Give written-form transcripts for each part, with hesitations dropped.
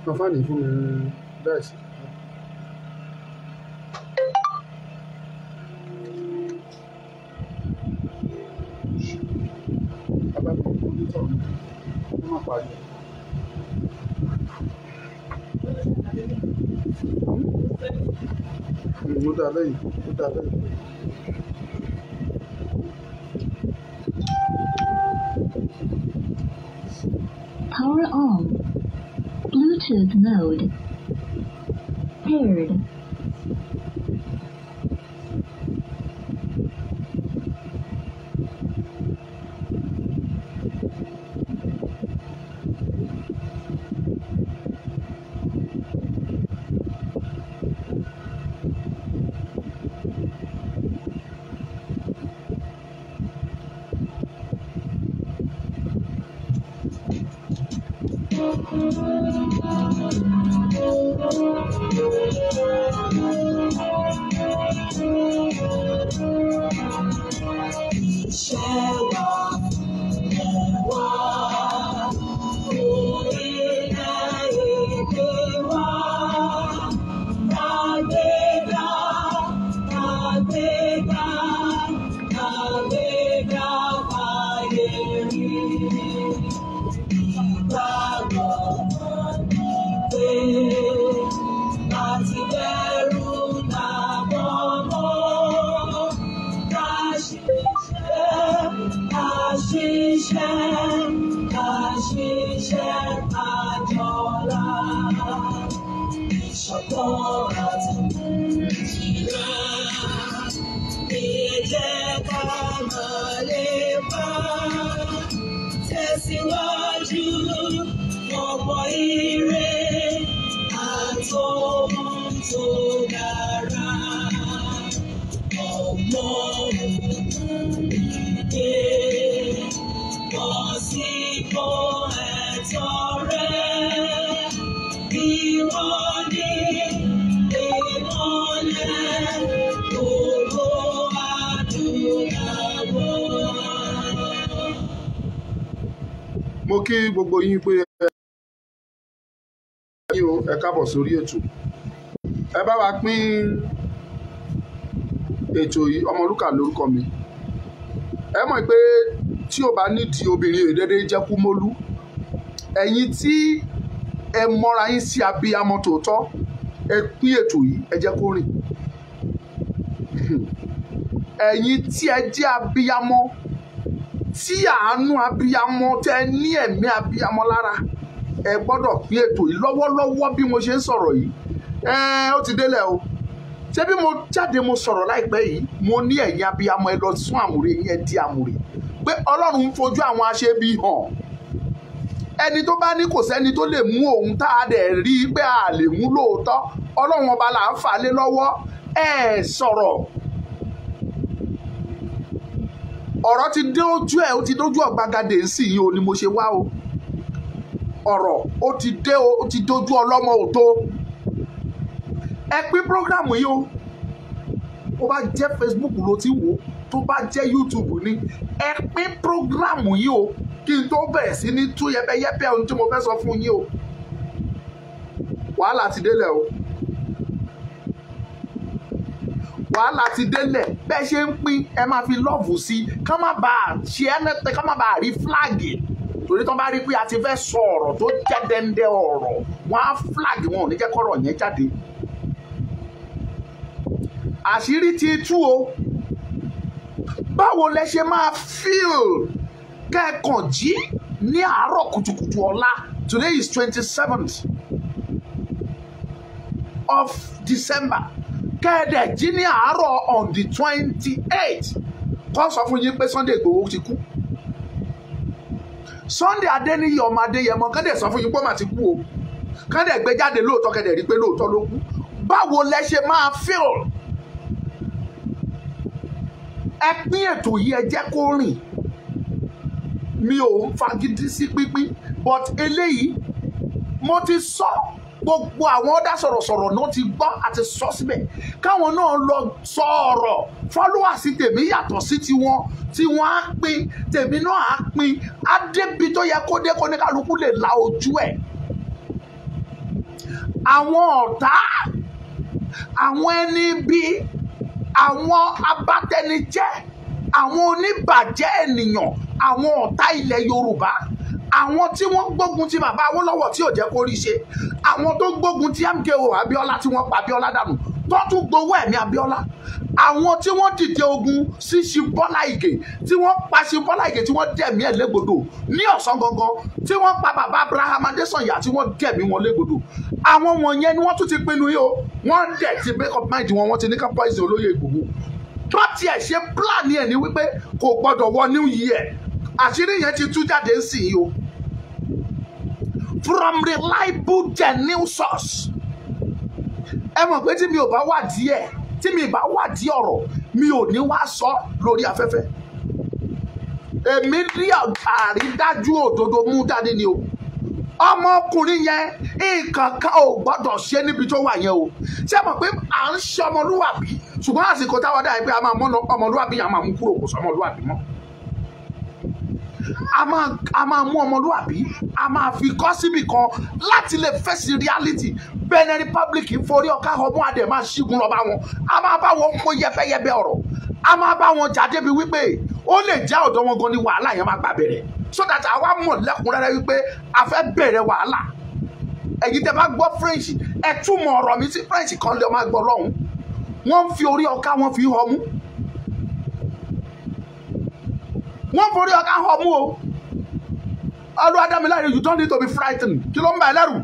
kan fáànì fún mi bẹ́ẹ̀ sí. Bàbá mi kò ní tọ̀ ní wọ́n parí. Ó dá lẹ́yìn, ó dá lẹ́yìn. Power on. Bluetooth mode. Paired. Mo kí gbogbo yín pé ẹ káàbọ̀ sórí ètò. Ẹ bá wa pín ètò yìí, Ọmọlúkà lórúkọ mi. Ẹ mọ̀ pé tí o bá nídìí obìnrin èdèdè jẹ́ Kúmólú, ẹ̀yin tí ẹ mọ́ra yín sí abiyamọ tòótọ́, ẹ pín ètò yìí, ẹ jẹ́ kó rìn. Ẹ̀yin tí ẹ jẹ́ abiyamọ, tí àánú abiyamọ tẹ ní ẹ̀mí abiyamọ lára, ẹ gbọ́dọ̀ pín ètò yìí lọ́wọ́lọ́wọ́ bí mo ṣe ń sọ̀rọ̀ yìí. Ó ti délẹ̀ o. Ṣé bí mo jáde mo sọ̀rọ̀ láìpẹ́ yìí, mo ní ẹ̀yin abiyamọ ẹ lọ sún àmùrè yẹn di àmùrè pé Ọlọ́run ń fojú àwọn aṣebi hàn. Ẹni tó bá ní kò sẹ́ni tó lè mú òun tá a dẹ̀ rí pé a lè mú lóòótọ́, Ọlọ́run ọba là ń fà lé lọ́wọ́. Ẹ sọ̀rọ̀. Ọ̀rọ̀ ti dé ojú ẹ̀, ó ti dójú ọ̀gbagadè sí yìí o ni mo ṣe wá o. Ọ̀rọ̀ ó ti dé o, ó ti dójú ọlọ́mọ òtó. Ẹ pín prógrámù yìí o. Ó bá jẹ́ Facebook ló ti wò, tó bá jẹ́ YouTube ni, ẹ pín prógrámù yìí o kí n tó bẹ̀rẹ̀ sí ní tú yẹ́bẹ́yẹ́bẹ́ ohun tí mo fẹ́ sọ fún yín o. Wàhálà ti délẹ̀ o. Wàhálà ti délẹ̀. Bẹ́ẹ̀ ṣe ń pín, ẹ máa fi lọ́ọ̀fù sí i ká má bàa ṣe ẹ́nẹ́tẹ̀, ká má bàa rí fúláàgì. Torí tán bá rí pé a ti fẹ́ sọ ọ̀rọ̀ tó jẹ́ dẹ́ndẹ́ ọ̀rọ̀, wọ́n á fúláàgì, wọn ò ní jẹ́ kọ́rọ̀ yẹn jáde. Àṣírí ti tú o. Báwo lẹ ṣe máa feel kẹ́ẹ̀kan jí ní àárọ̀ kùtùkùtù ọ̀la? Today is 27th of December. Kẹ́ẹ̀dẹ̀ jí ní àárọ̀ on the 28th. Kọ́ sọ fún yín pé Sunday Igboho ti kú. Sunday Adéníyì ọmọ Adéyẹmọ kẹ́ẹ̀dẹ̀ sọ fún yín pé ó mà ti kú o. Kẹ́ẹ̀dẹ̀ gbé jáde lóòótọ́, kẹ́ẹ̀dẹ̀ rí pé lóòótọ́ ló kú. Báwo lẹ ṣe máa feel? Ẹ pín ètò yìí, ẹ jẹ́ kó rìn. Mi ò ń fagídí sí pínpín, but eléyìí mo ti sọ, gbogbo àwọn ọ̀dà sọ̀rọ̀sọ̀rọ̀ náà ti gbọ́ àti sọ síbẹ̀. Káwọn náà lọ sọ ọ̀rọ̀. Followers tèmi yàtọ̀ sí tiwọn, tí wọ́n á pín, tèmi náà á pín. Á débi tó yẹ kó dé kó ní kálukú lè la ojú ẹ̀. àwọn ọ̀tá, àwọn ẹni bí, àwọn abatẹnijẹ́, àwọn oníbàjẹ́ ènìyàn, àwọn ọ̀tá ilẹ̀ Yorùbá, àwọn tí wọ́n gbógun ti bàbá Awólọ́wọ̀ tí ò jẹ́ kó rí ṣe, àwọn tó gbógun ti MKO Abíọ́lá tí wọ́n pa Abíọ́lá dànù tó tún gbowó ẹ̀mí Abíọ́lá, àwọn tí wọ́n dìde ogun sí Ṣí Bọ́lá Ìgè tí wọ́n pa Ṣí Bọ́lá Ìgè tí wọ́n dẹ̀mí ẹ̀ légbodò ní ọ̀sán gangan, tí wọ́n pa bàbá Abraham Adésànyà tí wọ́n dẹ̀mí wọn légbodò. Àwọn wọ̀nyẹn ni wọ́n tún ti pinnu yìí o, wọ́n dẹ̀ ti make up mind wọn, wọ́n ti ní ká poison olóyè Ìgbòho. Tó tiẹ̀ ṣe plan yẹn ni wípé kò gbọ́dọ̀ wọ New Year. Àṣírí yẹn ti tú jáde ń sìn yìí o. From reliable genuine source. Ẹ mọ̀ pé tí mi ò bá wà díẹ̀, tí mi bá wà dí ọ̀rọ̀, mi ò ní wá sọ lórí afẹ́fẹ́. Èmi rí àrídájú òdodo mú dání ni o. Ọmọkùnrin yẹn nǹkan kan ò gbọ́dọ̀ ṣe níbi tó wà yẹn o. Ṣé ẹ mọ̀ pé à ń ṣe ọmọlúwàbí, ṣùgbọ́n àsìkò táwọn dáa pé a máa mọ́ ọmọlúwàbí yẹn a máa mú kúrò, kò sọ ọmọlúwàbí mọ́. A máa mú ọmọlúwàbí, a máa fi kọ́ síbì kan láti lè fèsì reality. Benin Republic forí ọ̀ká ọmọ adé máa ṣígun lọ bá wọn, a máa bá wọn kó yẹbẹyẹbẹ ọ̀rọ̀, a máa bá wọn jà débi wípé ó lè jẹ́ ọ̀dọ̀ wọn gan ni wàhálà yẹn máa gbà bẹ̀rẹ̀, so that àwa mọ̀ lẹ́kùnrẹ́rẹ́ wípé a fẹ́ bẹ̀rẹ̀ wàhálà. Ẹ̀yin tẹ́ bá gbọ́ French, ẹ túmọ̀ ọ̀rọ̀ mi sí French kan lè máa gbọ́ lọ́hùn. Wọ́n fi orí ọ̀ká wọn fi họ mú, wọ́n forí ọ̀ká họ mú o. Olúwadámiláre, you don't need to be frightened. Kí ló ń bà ẹ́ lẹ́rù?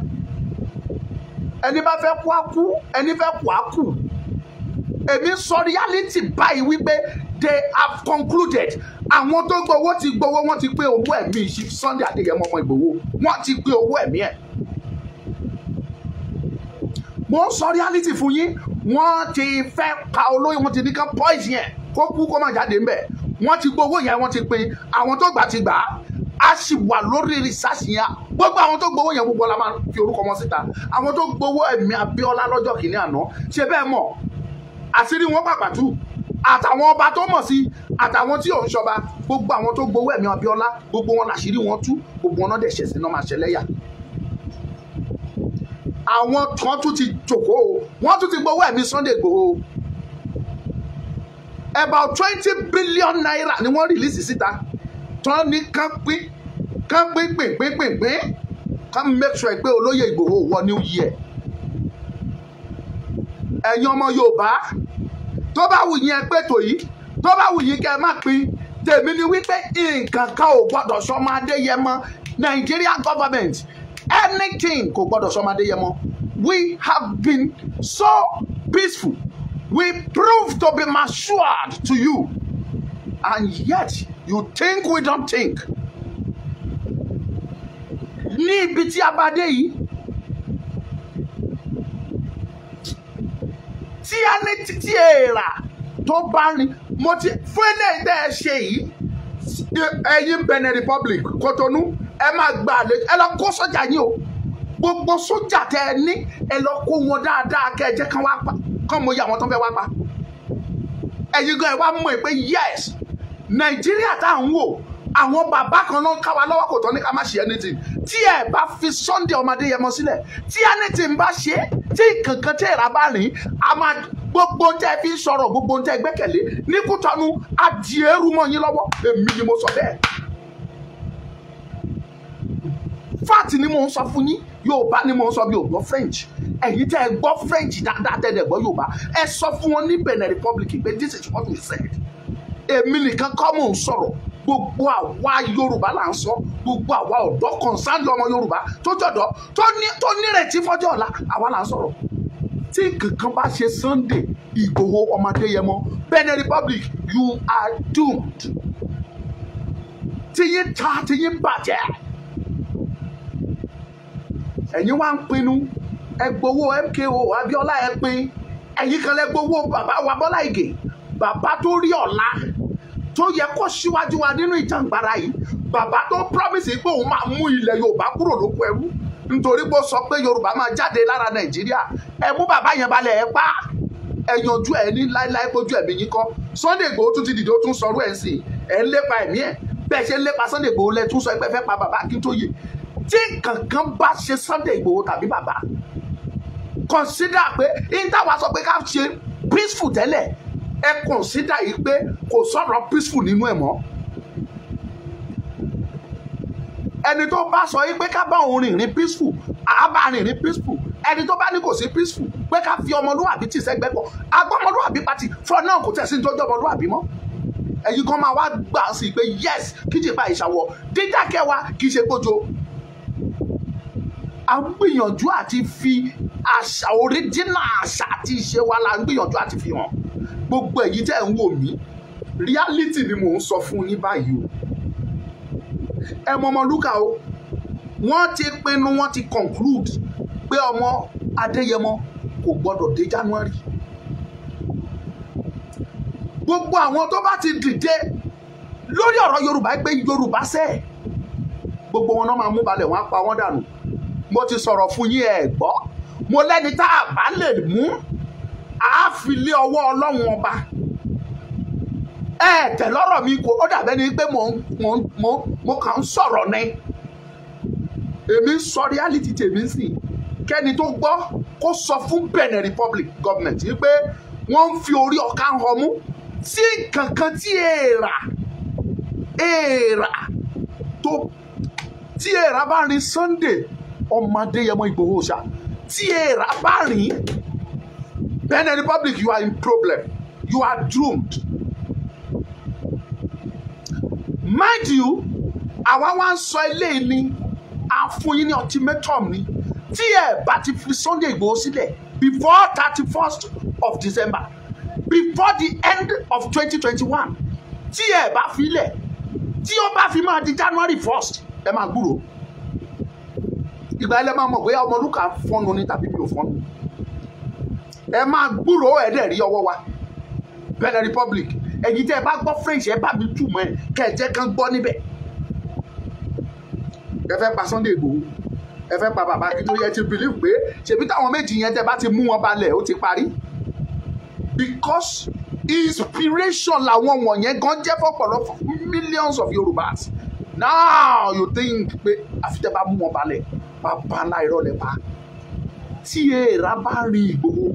Ẹni bá fẹ́ kú á kú, ẹni fẹ́ kú á kú. Èmi sọ reality báyìí wípé they have concluded. Àwọn tó gbowó ti gbowó, wọ́n ti pé owó ẹ̀mí Sunday Adéyẹmọ ọmọ Ìgbòho, wọ́n ti pé owó ẹ̀mí ẹ̀. Mo ń sọ reality fún yín, wọ́n ti fẹ́ pa olóyè, wọ́n ti ní ká poison yẹn kó kú kó má jáde ńbẹ̀. Wọ́n ti gbowó yẹn, wọ́n ti pín. Àwọn tó gbà ti gbà á, a sì wà lórí research yẹn. Gbogbo àwọn tó gbowó yẹn gbogbo la máa fi orúkọ wọn síta. Àwọn tó gbowó ẹ̀mí Abíọ́lá lọ́jọ́ kìíní àná, ṣe bẹ́ẹ̀ mọ̀ àṣírí wọn pàpàtù, àtàwọn ọba tó mọ̀ sí, àtàwọn tí ò ń ṣọba, gbogbo àwọn tó gbowó ẹ̀mí Abíọ́lá, gbogbo wọn làṣírí wọn tú, gbogbo wọn náà dẹ̀ ṣẹ̀sìn náà máa ṣẹlẹ́yà. Àwọn kan tún ti jókòó, wọ́n tún ti gbowó ẹ̀mí Sunday Igboho. About 20 billion naira ni wọ́n release síta. Tán ní kán pín kán make sure pé olóyè Ìgbòho wọ New Year. Ẹ̀yin ọmọ Yorùbá, tó bá wù yín ẹ pé tò yìí, tó bá wù yín kẹ́ ẹ má pín. Tèmi ni wípé nǹkan kan ò gbọ́dọ̀ sọmọ Adéyẹmọ. Nigerian government, anything kò gbọ́dọ̀ sọmọ Adéyẹmọ. We have been so peaceful. We prove to be matured to you. And yet, you think we don't think. Ní ibi tí a bá dé yìí, tí a ní títí èèrà tó bá rìn, mo ti fún eléyìí tẹ́ ẹ ṣe yìí, ẹ̀yin Benin Republic, Cotonou, ẹ máa gba àlejò, ẹ lọ kó sọ́jà yín o. Gbogbo sójà tẹ́ ẹ ní, ẹ lọ kó wọn dáadáa kẹ́ ẹ jẹ́ kán wá pa, kán mọ iye àwọn tó ń fẹ́ wá pa. Ẹ̀yin gan ẹ wá mọ̀ pé yes, Nàìjíríà tá à ń wò, àwọn bàbá kan náà ká wa lọ́wọ́ kò tán ní ká má ṣe anything. Tí ẹ bá fi Sunday ọmọ Adéyẹmọ sílẹ̀, tí anything bá ṣe, tí kankan tí ìrà bá rìn, a máa gbogbo tẹ́ fi sọ̀rọ̀, gbogbo tẹ́ gbẹ́kẹ̀lé ní Kútọ́nù adìẹrú mọ́ yín lọ́wọ́. Èmi ni mo sọ bẹ́ẹ̀. Fáàtì ni mo ń sọ fún yín, Yorùbá ni mo ń sọ bí ò gbọ́ French. Ẹ̀yin tẹ́ ẹ gbọ́ French dáadáa tẹ́ ẹ gbọ́ Yorùbá, ẹ sọ fún wọn ní Benin Republic pé this is what we said. Èmi nìkan kọ́ mò ń sọ̀rọ̀, gbogbo àwa Yorùbá là ń sọ, gbogbo àwa ọ̀dọ́ concerned ọmọ Yorùbá tó jọ̀dọ̀ tó nírètí fọ́jọ́ ọ̀la, àwa là ń sọ̀rọ̀. Tí kankan bá ṣe Sunday Ìgbòho ọmọ Adéyẹmọ, Benin Republic, you are doomed. Tíyín ta tíyín bàjẹ́. Ẹ̀yin wá ń pinnu, ẹ gbowó MKO Abíọ́lá ẹ pín, ẹ̀yin kan lẹ gbowó bàbá wa Bọ́lá Ìgè, bàbá tó rí ọ̀la, tó yẹ kó síwájú wa nínú ìjàngbara yìí, bàbá tó promise pé òun máa mú ilẹ̀ Yorùbá kúrò lóko ẹrú, nítorí pé ó sọ pé Yorùbá máa jáde lára Nàìjíríà. Ẹ mú bàbá yẹn balẹ̀ ẹ pa, ẹ yanjú ẹ ní láíláí kójú ẹ̀mí yín kọ́. Sunday Igboho tún ti dìde, ó tún sọrú ẹ̀ sí, ẹ̀ ń lépa ẹ̀mí ẹ̀, bẹ́ẹ̀ ṣe ń lépa Sunday Igboho lẹ tún sọ pé fẹ́ pa bàbá Akíntóyè. Tí kankan bá ṣe Sunday Igboho tàbí bàbá, consider pé ìtawà sọ pé ká ṣe peaceful tẹ́lẹ̀ ẹ consider yìí pé kò sọ̀rọ̀ peaceful nínú ẹ̀ mọ́. ẹni tó bá sọ yìí pé ká bá òun rìnrìn peaceful àá bá rìnrìn peaceful, ẹni tó bá ní kò sí peaceful pé ká fi ọmọlúwàbí tì sẹ́gbẹ́ pọ̀ agbọ́mọlúwàbí pàtì fún náà kò tẹ̀sí tó jẹ́ ọmọlúwàbí mọ́. ẹ̀yin kan máa wá gbà sí pé yes kí jẹ́ bá ìṣàwọ̀ dídákẹ́ wa kì í ṣe kójo. a ń gbìyànjú àti fi àṣà original àṣà àti ìṣe wa la ń gbìyànjú àti fi hàn. gbogbo èyí tẹ́ ń wò mí reality ni mò ń sọ fún yín báyìí o. ẹ mọ Ọmọlúkà o, wọ́n ti pinnu, wọ́n ti conclude pé ọmọ Adéyẹmọ kò gbọ́dọ̀ dé January. gbogbo àwọn tó bá ti dìde lórí ọ̀rọ̀ Yorùbá pé Yorùbá sẹ́ẹ̀ gbogbo wọn náà máa mú balẹ̀ wọ́n á pa wọ́n dànù. mo ti sọ̀rọ̀ fún yín ẹ gbọ́, mo lẹ́ni tá a bá lè mú a fi lé ọwọ́ Ọlọ́run ọba. ẹ tẹ̀ lọ́rọ̀ mi kò ó dàbẹ́ ni pé mo kàn ń sọ̀rọ̀ ni. èmi ń sọ reality tèmi sí kẹ́ni tó gbọ́ kó sọ fún Benin Republic government yìí pé wọ́n ń fi orí ọ̀ka hàn mú sí kankan tí èèrà bá rin Sunday ọmọ Adéyẹmọ Ìgbòho ṣá, tí èèrà bá rìn Benin Republic, you are in problem, you are doomed. Mind you, àwa wá ń sọ eléyìí ni a fún yín ní ultimatum ni tí ẹ bá ti fi Sunday Ìgbòho sílẹ̀ before 31st of December, before the end of 2021, tí ẹ bá fi lẹ̀ tí ó bá fi máa di January 1st ẹ máa gbúrò. ìgbà ilẹ̀ máa mọ̀ bóyá Ọmọlúkà fọ́nu ní tàbí mi ò fọ́nu. ẹ máa gbúrò ẹ̀dẹ̀ rí ọwọ́ wa. Benin Republic, ẹ̀yin tẹ́ ẹ bá gbọ́ French ẹ bá mi túmọ̀ ẹ̀ kẹ̀jẹ́ kan gbọ́ níbẹ̀. ẹ fẹ́ pa Sunday Ìgbòho, ẹ fẹ́ pa bàbá Akíntóyè, ti believe pé ṣèbí táwọn méjì yẹn tẹ́ bá ti mú wọn balẹ̀ ó ti parí. because inspiration làwọn wọ̀nyẹn gan jẹ́ fọ́pọ̀lọpọ̀ millions of Yorùbás. now you think pé àfi tẹ́ bá mú wọn balẹ̀ bàbá ńlá irọ́ lẹ pa. tí èèrà bá rin Ìgbòho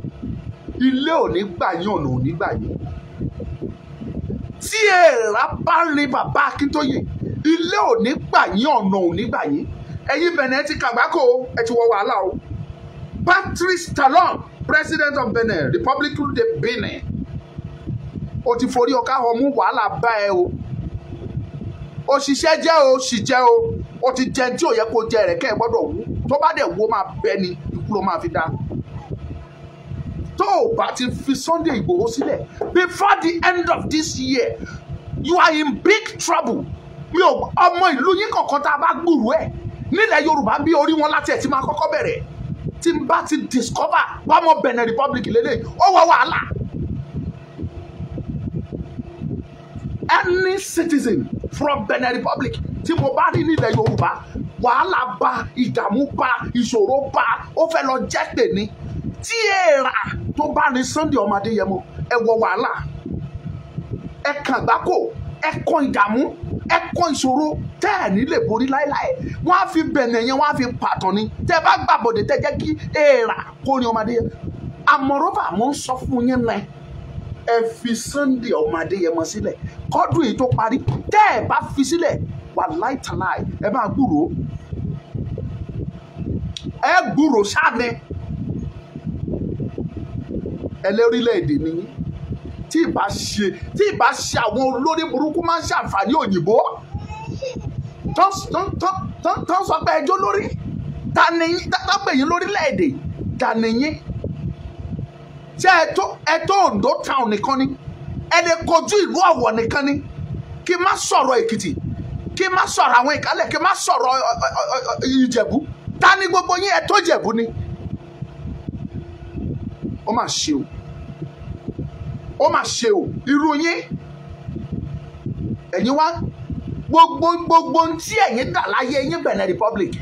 ilé ò ní gbà yín, ọ̀nà ò ní gbà yín. tí èèrà bá rin bàbá Akíntóyè ilé ò ní gbà yín, ọ̀nà ò ní gbà yín. ẹ̀yin Benin ti kàgbákò, ẹ ti wọ wàhálà o. Patrice Talon, president of Benin Republic de Benin, o ti forí ọkà ọmú wàhálà bá ẹ o. òṣìṣẹ́ jẹ́ o, sì jẹ́ o. o ti jẹ tí ò yẹ kó jẹ rẹ̀ kẹ́ ẹ gbọ́dọ̀ wú. tó bá dẹ̀ wo máa bẹ ni ikú ló máa fi dá. tó o bá ti fi Sunday Ìgbòho sílẹ̀ before the end of this year, you are in big trouble. mi ò ọmọ ìlú yín kọ̀ọ̀kan tá a bá gbùrú ẹ̀ nílẹ̀ Yorùbá bí orí wọn láti ẹ̀ ti máa kọ́kọ́ bẹ̀rẹ̀. tí n bá ti discover wàmọ̀ Benin Republic lélẹ̀ ó wọ wàhálà. any citizen from Benin Republic tí mo bá rí nílẹ̀ Yorùbá wàhálà bá, ìdààmú bá, ìṣòro bá, ó fẹ́ lọ jẹ́ pè ní. tí èèrà tó bá ní Sunday ọmọ Adéyẹmọ ẹ wọ wàhálà, ẹ kàn gbáko, ẹ kọ ìdààmú, ẹ kọ ìṣòro tẹ́ ẹ̀ ní lè borí láéláé. wọ́n á fi Benin yẹn, wọ́n á fi pàtàn ni. tẹ́ bá gbàbọ̀dé tẹ́ jẹ́ kí èèrà kó ní ọmọ Adéyẹmọ. àmọ̀rọ́bà mo ń sọ fún yín náà, ẹ fi Sunday ọmọ Adéyẹmọ sílẹ̀ kọ́dún yìí tó parí. tẹ́ ẹ bá fi sílẹ̀ wàláì tàláì ẹ bá gbúrò, ẹ gbúrò sáni. ẹlẹ́rìílẹ̀-èdè nìyí. tí ìbá ṣe àwọn olórí burúkú máa ń ṣàǹfààní òyìnbó tó ń sọ pé ẹjọ́ lórí tápẹ̀ yín lórílẹ̀-èdè dànìyín. ṣé ẹ̀tọ́ Ondo town nìkan ni ẹ lè kojú ìlú Ọ̀wọ̀ nìkan ni. kí má sọ̀rọ̀ Èkìtì, kí má sọ̀rọ̀ àwọn Ìkálẹ̀, kí má sọ̀rọ̀ Ìjẹ̀bú. ta ni gbogbo yín? ẹ̀tọ́ Ìjẹ̀bú ni. ó mà ṣe o, ó mà ṣe o. irú yín ẹ̀yin wá gbogbo tí ẹ̀yin dà láyé yín Benin Republic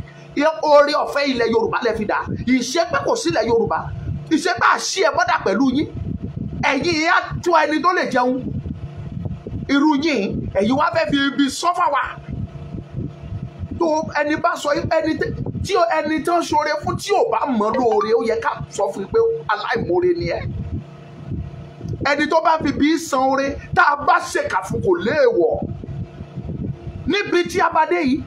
oore ọ̀fẹ́ ilẹ̀ Yorùbá lẹ fi dà. ìṣepẹ́ kò sílẹ̀ Yorùbá, ìṣepẹ́ àṣì ẹ̀ bọ́dà pẹ̀lú yín. ẹ̀yin yẹn á tó ẹni tó lè jẹun. irú yín ẹ̀yin wá fẹ́ fi ibi sọ́fà wa. tó ẹni bá sọ ẹni tí ẹni tó ń ṣoore fún tí ò bá mọ̀ lóore ó yẹ ká sọ fún un pé aláìmoore ni ẹ́. Ẹni tó bá fi bí san oore tá a bá ṣèkà fún kò léèwọ̀. Níbi tí a bá dé yìí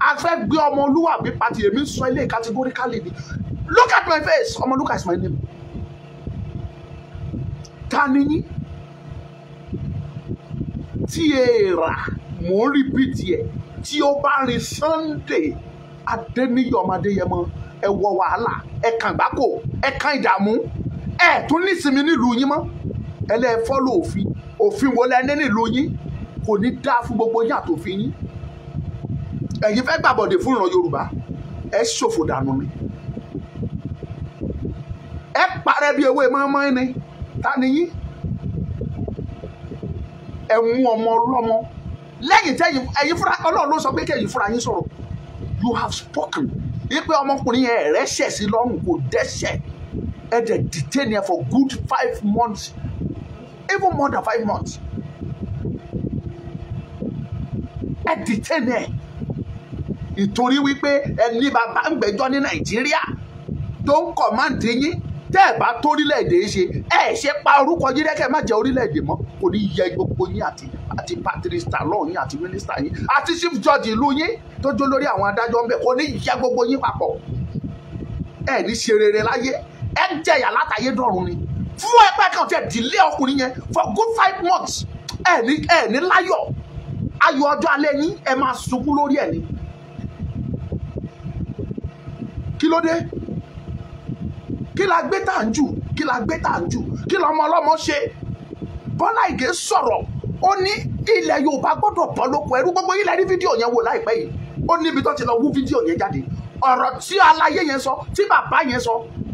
a fẹ́ gbé Ọmọlúwàbí pàtì, èmi sọ ilé categorically ni. Look at my face, Ọmọlúkà is my name. Ta ni yín tí èèrà mò ń repeat ẹ̀ tí ó bá rin Sunday Adéníyì ọmọ Adéyẹmọ ẹ wọ wàhálà, ẹ kàn gbáko, ẹ kàn ìdààmú, ẹ tún nísinmi nílùú yín mọ́. Ẹ lẹ́ fọ́lọ̀ òfin wo lẹ́ ní nílùú yín, kò ní dá fún gbogbo yín àtòfin yín. Ẹ̀yin fẹ́ gbàbọ̀dè fún ìran Yorùbá, ẹ ṣòfò dànù ni. Ẹ parẹ́ bí ewé mọ́mọ́ ni. Ta ni yín? Ẹ mú ọmọ ọlọ́mọ lẹ́yìn tẹ́yìn ẹ̀yin fúnra Ọlọ́run ló sọ pé kẹ́yìn fúnra yín sọ̀rọ̀. You have spoken. Ipe ọmọkùnrin yẹn rẹ́ṣẹ̀ sí lọ́rùn kò dẹ́ṣẹ̀. Ẹ dẹ̀ detain ẹ for good 5 months, even more than 5 months. Ẹ detain ẹ ìtorí wípé ẹ ní bàbá ń gbẹ́jọ́ ní Nàìjíríà tó ń kọ̀máǹdì yín. Tẹ́ ẹ bá tó orílẹ̀-èdè ṣe ẹ ṣe pa orúkọ yín rẹ́kẹ́ má jẹ́ orílẹ̀-èdè mọ́, kò ní yẹ gbogbo yín àti patrista lọ́ọ̀ yín àti mínísítà yín àti chief judge ìlú yín tó jó lórí àwọn adájọ́ ńbẹ, kò ní yẹ gbogbo yín papọ̀. Ẹ ní ṣe rere láyé, ẹ ń jẹyà látàyé dọ̀run ni. Fún ẹgbẹ́ kan tẹ dìlé ọkùnrin yẹn for good 5 months ẹ ní láyọ̀, ayọ̀ ọjọ́ alẹ́ yín ẹ máa sunkún lórí ẹ̀ ni. Kí ló dé? Kí la gbé tá ń jù? Kí la gbé tá ń jù? Kí lọmọ ọlọ́mọ ṣe? Bọ́lá Ìgè sọ̀rọ̀, ó ní ilẹ̀ Yorùbá gbọ́dọ̀ bọ́ lóko ẹrú. Gbogbo ilẹ̀ rí fídíò yẹn wò láìpẹ́ yìí, ó níbi tó ti lọ wú fídíò yẹn jáde. Ọ̀rọ̀ tí aláyé yẹn sọ, tí bàbá yẹn sọ,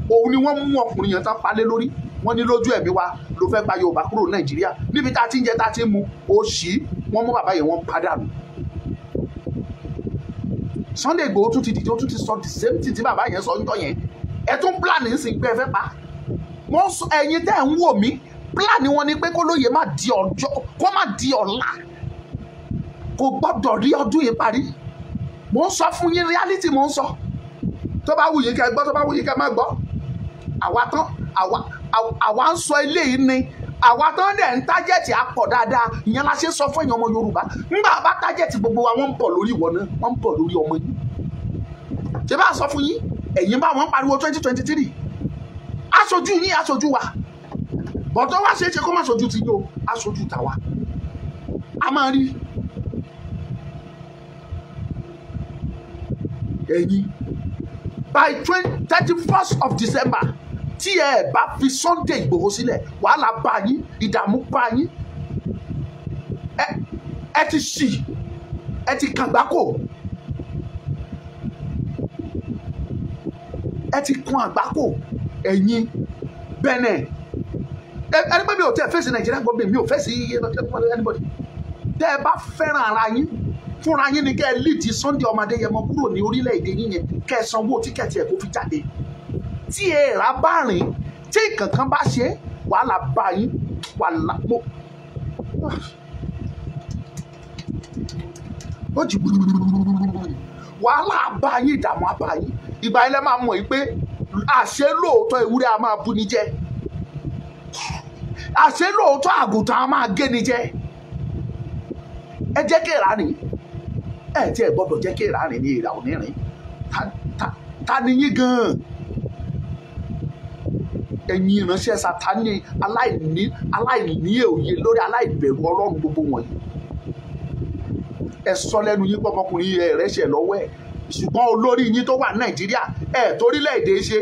òun ni wọ́n mú ọkùnrin yẹn tán palẹ̀ lórí. Wọ́n ní lójú ẹ̀mí wa ló fẹ́ gba Yorùbá kúrò Nàìjíríà. Níbi tá a ti ń jẹ tá a ti ń mu òṣì, wọ́n mú bàbá yẹn wọ́n padà nù. Sunday Igboho tún ti dìde, ó tún ti sọ the same thing tí bàbá yẹn sọ níjọ́ yẹn. Ẹ tún plan ní sìn pé ẹ fẹ́ pa. Wọ́n sọ ẹ̀yin tẹ́ ń wò mí, plan wọn ni pé kó lóye má di ọjọ́, kó má di ọ̀la, kò gbọ́dọ̀ rí ọdún yìí parí. Mo ń sọ fún yín reality, mo ń sọ. Tó bá wù yín kẹ́ gbọ́, tó bá wù yín kẹ́ má gbọ́. Àwa ń sọ eléyìí ni. Àwa tán dẹ̀ ń tájẹ̀tì apọ̀ dáadáa, ìyẹn la ṣe sọ fún ẹ̀yin ọmọ Yorùbá. Nígbà bá tájẹ̀tì gbogbo wa, wọ́n ń bọ̀ lórí ìwọ náà, wọ́n ń bọ̀ lórí ọmọ yín. Ṣé bá sọ fún yín? Ẹ̀yin bá wọn pariwo 2023. Aṣojú yín, aṣojú wa. Bọ̀dọ̀ wá ṣe é ṣe kó má ṣojú ti yín o, aṣojú tàwa. A máa rí ẹ̀yin by 31st of December tí ẹ bá fi Sunday Igboho sílẹ̀, wàhálà bá yín, ìdààmú bá yín. Ẹ ti ṣì, ẹ ti kàgbákò, ẹ ti kun àgbákò. Ẹ̀yin bẹ́ẹ̀ ẹni pé mi ò tẹ́ fèsì Nàìjíríà gbọ́dọ̀, mi ò fèsì anybody. Tẹ́ ẹ bá fẹ́ràn ara yín, fúnra yín ni kẹ́ ẹ lead Sunday ọmọ Adéyẹmọ kúrò ní orílẹ̀-èdè yín yẹn, kẹ́ ẹ sanwó tíkẹ́ẹ̀tì ẹ̀ kó fi jáde. Tí èèrà bá rìn, tí kankan bá ṣe, wàhálà bá yín, wàhálà mo. Ó jì wàhálà bá yín, ìdààmú bá yín. Ìgbà ilẹ̀ máa mọ̀ pé àṣẹ lóòótọ́ ewúrẹ́ a máa bú ni jẹ, àṣẹ lóòótọ́ àgùntàn a máa gé ni jẹ. Ẹ jẹ́ kí èèrà rìn, ẹ tí ẹ gbọ́dọ̀ jẹ́ kí èèrà rìn ní èèrà ò ní rìn. Ta ni yín gan-an? Ẹ̀yin ìránṣẹ́ Sátánì aláìní òye lórí aláìbẹ̀rù Ọlọ́run gbogbo wọ̀nyí. Ẹ sọ lẹ́nu yín pọ́mọkùnrin ẹ̀ rẹ́ṣẹ̀ lọ́wọ́ ẹ̀, ṣùgbọ́n olórí yín tó wà Nàìjíríà ẹ̀ torílẹ̀-èdè ṣe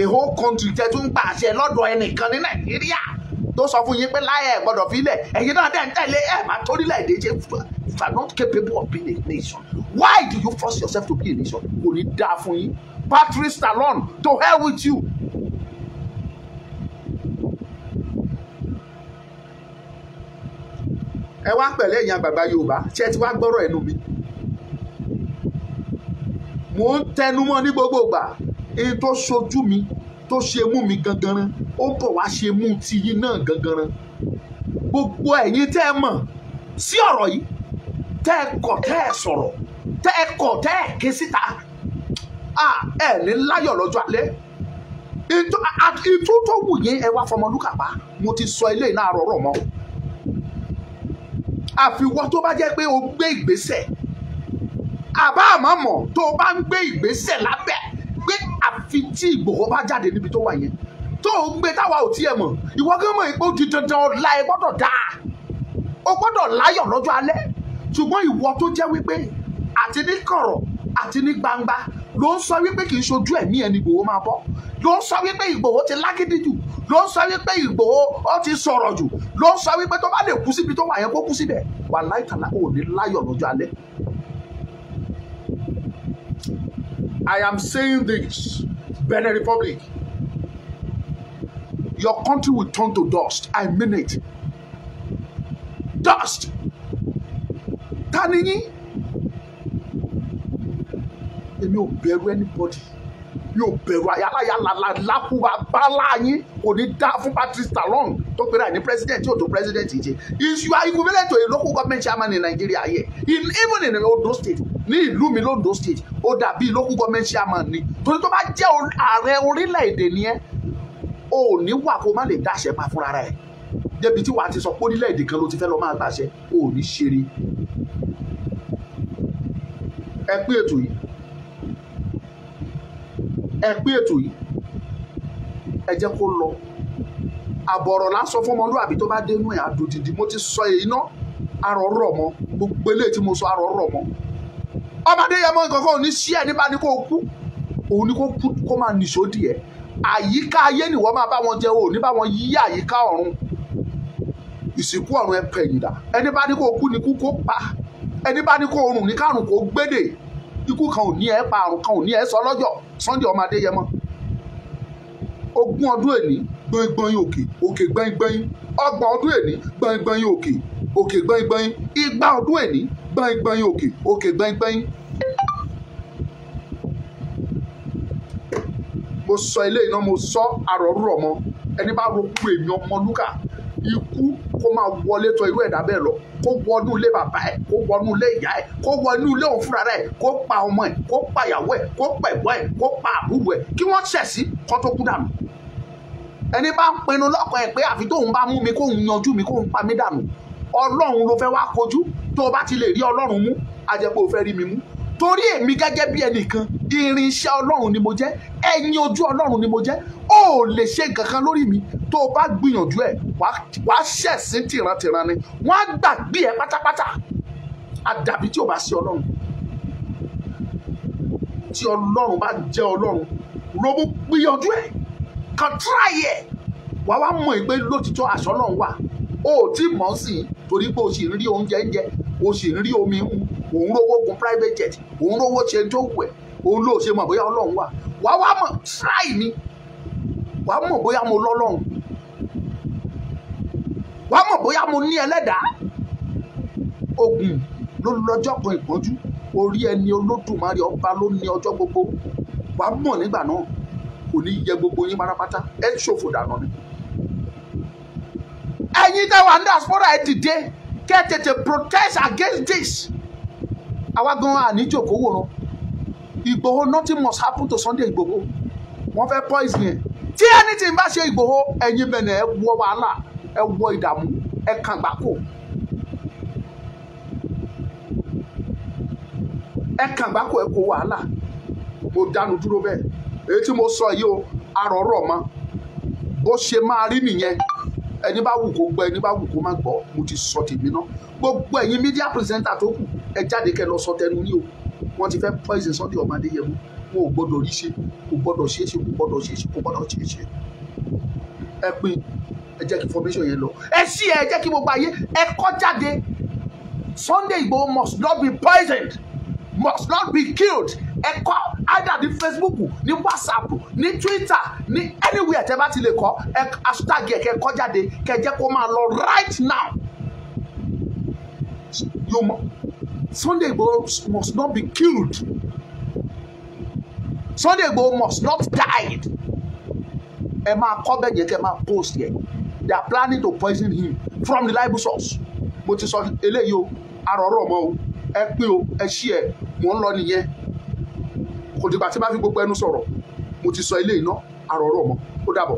a whole country tẹ́ tún gbà àṣẹ lọ́dọ̀ ẹnìkan ní Nàìjíríà tó sọ fún yín pé láyé ẹ̀ gbọ́dọ̀ fílẹ̀, ẹ̀yin náà dẹ̀ ń tẹ̀lé ẹ̀ máa torílẹ̀-èdè ṣe. You are not capable of being a nation. Why do you force yourself to be a nation? Kò ní dáa fún yín. Patrice Talon, to hell with you. Ẹ wá pẹ̀lẹ́ ìyá bàbá Yorùbá, ṣé ẹ ti wá gbọ́rọ̀ ẹnu mi? Mo ń tẹnumọ́ ní gbogbo ìgbà, èyí tó ṣojú mi, tó ṣe mú mi gangan, ó bọ̀ wá ṣe mú ti yín náà gangan. Gbogbo ẹ̀yin tẹ́ ẹ mọ̀ sí ọ̀rọ̀ yìí, tẹ́ ẹ kọ̀ tẹ́ ẹ sọ̀rọ̀, tẹ́ ẹ kọ̀ tẹ́ ẹ ké síta, ẹ ní láyọ̀ lọ́jọ́ alẹ́. Ìtú tó wù yín ẹ wá fọmọlúkà pa, mo ti sọ ilé náà rọrọ̀ mọ́. Àfiwọ́ tó bá jẹ́ pé o gbé ìgbésẹ̀, àbá àmọ́mọ́ tó o bá ń gbé ìgbésẹ̀ lábẹ́ pé àfi tí Ìgbòho bá jáde níbi tó wà yẹn tó o gbé táwa ò tiẹ̀ mọ̀, ìwọ gán mọ̀ ipò di dandan ọ̀la ẹ gbọ́dọ̀ dáa, o gbọ́dọ̀ láyọ̀ lọ́jọ́ alẹ́. Ṣùgbọ́n ìwọ tó jẹ́ wípé àti ní kọ̀rọ̀ àti ní gbangba ló ń sọ wípé kì í ṣojú ẹ̀mí ẹni Ìgbòho máa bọ́, ló ń sọ wípé Ìgbòho ti lágídí jù, ló ń sọ wípé Ìgbòho ó ti sọ̀rọ̀ jù, ló ń sọ wípé tó bá lè kú síbi tó wà yẹn kó kú síbẹ̀. Wàláhì tàláhì ò ní láyọ̀ lọ́jọ́ alẹ́. I am saying this, Benin Republic, your country will turn to dust. I mean it. Dust. Tani yín? Èmi ò bẹ̀rù anybody. Mi ò bẹ̀rù ayáláyà lákùbà bálá yín. Kò ní dá fún Patrice Talon tó pèrè ní president tí ò tó president yìí. You are equivalent to a local government chairman in Nigeria here. Even in Ondo State, ní ìlú mi l'Ondo State, ó dàbí local government chairman ni. Torí tó bá jẹ́ ààrẹ orílẹ̀-èdè ni ẹ́, o ò ní wà kó má lè dáṣẹ pa fúnra rẹ̀. Débi tí wàá ti sọ pé orílẹ̀-èdè kan ló ti fẹ́ lọ máa gbàṣẹ, o ò ní ṣeré. Ẹ pé ètò yìí. Ẹ pé ètò yìí. Ẹ jẹ́ kó lọ. Àbọ̀rọ̀ lásán fún ọmọlúwàbí tó bá dénú ẹ̀ àdòdìdì. Mo ti sọ èyí náà, arọ̀rọ̀ mọ́. Gbogbo eléyìí tí mo sọ arọ̀rọ̀ mọ́. Ọmọdé yẹn mọ nǹkan kan ò ní sí ẹ nípa ní kó kú. Òun ni kó kú kó máa nìṣó díẹ̀. Àyíká ayé nìwọ máa bá wọn jẹ, o ní bá wọn yí àyíká ọ̀run. Ìsìnkú ọ̀run ẹ pẹ̀yìn dà. Ẹni bá ní kó kú ni kú kó pa. Ẹni bá ní kó rùn ní kárùn kó gbédè. Ikú kan ò ní ẹ pa, àrùn kan ò ní ẹ sọ lọ́jọ́. Sunday ọmọ Adéyẹmọ. 20 ọdún èní gbọ̀ngbọ̀n òkè, òkè gbẹ̀ngbẹ̀n. 30 ọdún èní gbọ̀ngbọ̀n òkè, òkè gbẹ̀ngbẹ̀n. 200 ọdún èní gbọ̀ngbọ̀n òkè, òkè gbẹ̀ngbẹ̀n. Mo sọ eléyìí náà, mo sọ àrọ̀rọ̀ mọ́. Ẹni bá roku èmi Ọmọlúkà, ikú kó máa wọlé tọ̀ irú ẹ̀dá bẹ́ẹ̀ lọ, kó wọnú ilé bàbá ẹ̀, kó wọnú ilé ìyá ẹ̀, kó wọnú ilé òun fúnra rẹ̀, kó pa ọmọ ẹ̀, kó pa ìyàwó ẹ̀, kó pa ẹ̀gbọ́n ẹ̀, kó pa àbúrò ẹ̀, kí wọ́n ṣẹ̀sí kó tó kú dànù. Ẹni bá ń pinnu lọ́kàn ẹ̀ pé àfi tóun bá mú mi kóun yanjú mi kóun pa mí dànù, Ọlọ́run ló fẹ́ wá kojú. Tó o bá ti lè rí Ọlọ́run mú, a jẹ́ pé o fẹ́ rí mi mú. Torí èmi gẹ́gẹ́ bí ẹnìkan, irinṣẹ́ Ọlọ́run ni mo jẹ́, ẹyin ojú Ọlọ́run ni mo jẹ́. O ò lè ṣe nǹkan kan lórí mi. Tó o bá gbìyànjú ẹ̀, wàá ṣẹ̀sín tìrantìran ni. Wọ́n á gbàgbé ẹ pátápátá. Àdàbí tí o bá sí Ọlọ́run. Tí Ọlọ́run bá jẹ́ Ọlọ́run, robo gbìyànjú ẹ̀, kan try ẹ̀. Wàá wá mọ̀ pé lótìtọ́ àṣọ Ọlọ́run wà. O ò tí mọ̀ sí i torí pé o sì ń rí oúnjẹ ń jẹ, o sì ń rí omi mu, òun rówó gun private jet, òun rówó ṣe tó wù ẹ̀, òun ló ṣe mọ̀ bóyá Ọlọ́run wà. Wàá wá mọ̀ try mi. Wàá mọ̀ bóyá mo lọ́lọ́run. Wàá mọ̀ bóyá mo ní ẹlẹ́dàá. Ogun ló lọ́jọ́ kan ìpọ́njú. Orí ẹni Olódùmarè ọba ló ní ọjọ́ gbogbo. Wàá mọ̀ nígbà náà. Kò ní yẹ gbogbo yín pátápátá. Ẹ ṣòfò dànù ni. Ẹ̀yin tẹ́ wà ní diaspora ẹ dìde kẹ́ tètè protest against this. Àwa gan àníjòkó wòran. Ìgbòho, nothing must happen to Sunday Ìgbòho. Wọ́n fẹ́ poison yẹn. Tí anything bá ṣe Ìgbòho, ẹ̀yin bẹ̀rẹ̀ ẹ wọ wàhálà, ẹ wọ ìdààmú, ẹ kàn gbáko. Ẹ kàn gbáko, ẹ kó wàhálà. Mo dánu dúró bẹ́ẹ̀. Èyí tí mo sọ yìí o, arọ̀rọ̀ mọ́. Bó ṣe máa rí nìyẹn. Ẹni bá wù kó gbọ́, ẹni bá wù kó má gbọ́. Mo ti sọ tèmi náà. Gbogbo ẹ̀yin media presenter tó kù, ẹ jáde kẹ́ lọ sọ tẹnu ní o. Wọ́n ti fẹ́ poison Sunday ọmọ Adéyẹmọ. Wọn ò gbọ́dọ̀ rí ṣe, kò gbọ́dọ̀ ṣe é ṣe, kò gbọ́dọ̀ ṣe é ṣe, kò gbọ́dọ̀ ṣe é ṣe. Ẹ pín, ẹ jẹ́ kí information yẹn lọ. Ẹ ṣí ẹ jẹ́ kí gbogbo ayé ẹ kọ́ jáde. Sunday Igboho must not be poisoned, must not be killed. Ẹ kọ́ either ní Facebook, ní WhatsApp, ní Twitter, ní anywhere tẹ́ bá ti lè kọ́. Ẹ hashtag ẹ kẹ́ kọ́ jáde, kẹ́ jẹ́ kó máa lọ right now. Sunday Igboho must not be killed. Sunday Igboho must not die. Ẹ máa kọ́ bẹ́ẹ̀ yẹn kẹ́ máa post yẹn. They are planning to poison him from reliable source. Mo ti sọ eléyìí o, arọ̀rọ̀ mọ́ o, ẹ pín o, ẹ ṣí ẹ, mò ń lọ nìyẹn. kò dìgbà tí bá fi gbogbo ẹnu sọ̀rọ̀ mo ti sọ ilé iná àrọ̀rọ̀ mọ́ ó dàbọ̀.